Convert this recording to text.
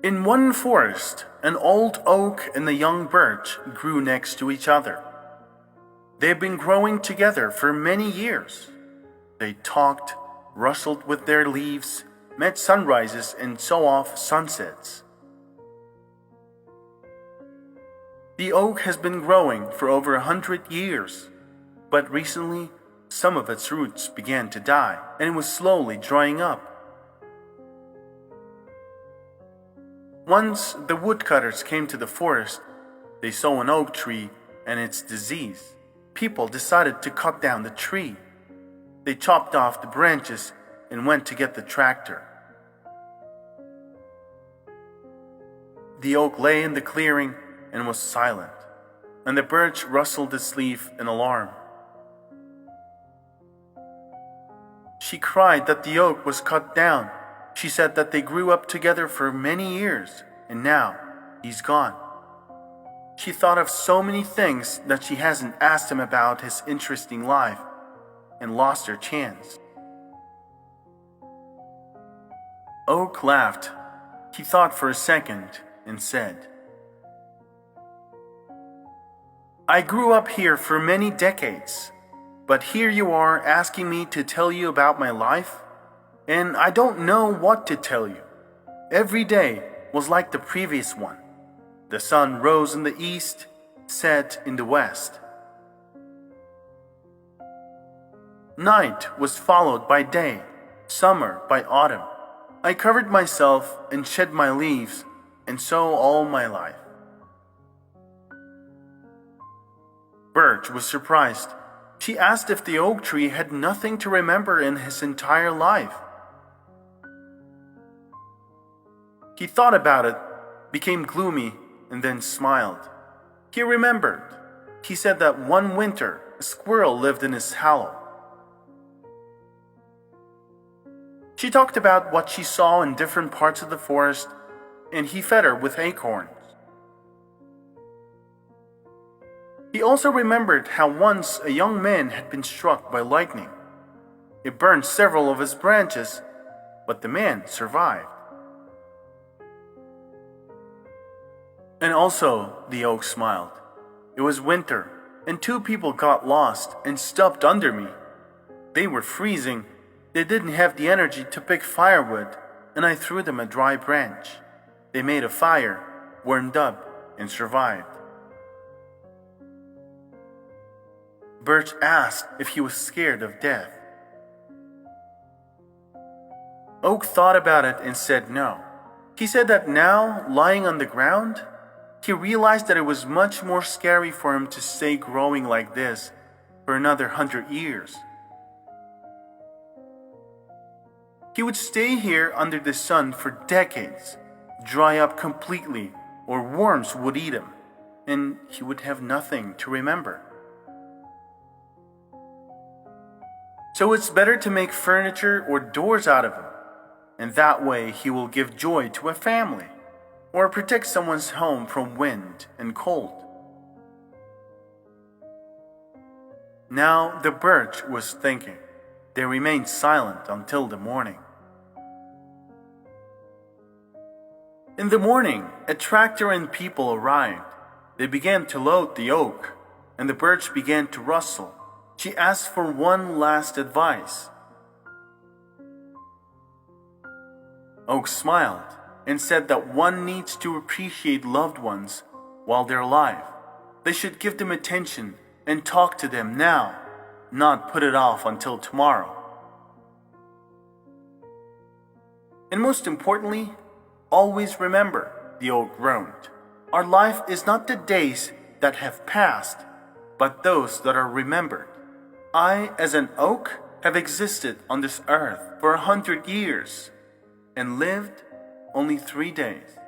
In one forest, an old oak and a young birch grew next to each other. They had been growing together for many years. They talked, rustled with their leaves, met sunrises and saw off sunsets. The oak has been growing for over 100 years, but recently some of its roots began to die and it was slowly drying up. Once the woodcutters came to the forest, they saw an oak tree and its disease. People decided to cut down the tree. They chopped off the branches and went to get the tractor. The oak lay in the clearing and was silent, and the birch rustled its leaf in alarm. She cried that the oak was cut down. She said that they grew up together for many years, and now he's gone. She thought of so many things that she hasn't asked him about his interesting life, and lost her chance. Oak laughed. He thought for a second and said, "I grew up here for many decades, but here you are asking me to tell you about my life? And I don't know what to tell you. Every day was like the previous one. The sun rose in the east, set in the west. Night was followed by day, summer by autumn. I covered myself and shed my leaves, and so all my life." Birch was surprised. She asked if the oak tree had nothing to remember in his entire life. He thought about it, became gloomy, and then smiled. He remembered. He said that one winter a squirrel lived in his hollow. She talked about what she saw in different parts of the forest, and he fed her with acorns. He also remembered how once a young man had been struck by lightning. It burned several of his branches, but the man survived. And also, the oak smiled. It was winter, and two people got lost and stubbed under me. They were freezing. They didn't have the energy to pick firewood, and I threw them a dry branch. They made a fire, warmed up, and survived. Birch asked if he was scared of death. Oak thought about it and said no. He said that now, lying on the ground, he realized that it was much more scary for him to stay growing like this for another 100 years. He would stay here under the sun for decades, dry up completely, or worms would eat him, and he would have nothing to remember. So it's better to make furniture or doors out of him, and that way he will give joy to a family, or protect someone's home from wind and cold. Now the birch was thinking. They remained silent until the morning. In the morning, a tractor and people arrived. They began to load the oak, and the birch began to rustle. She asked for one last advice. Oak smiled and said that one needs to appreciate loved ones while they're alive. They should give them attention and talk to them now, not put it off until tomorrow. And most importantly, always remember, the oak groaned, our life is not the days that have passed, but those that are remembered. I, as an oak, have existed on this earth for 100 years and lived only 3 days.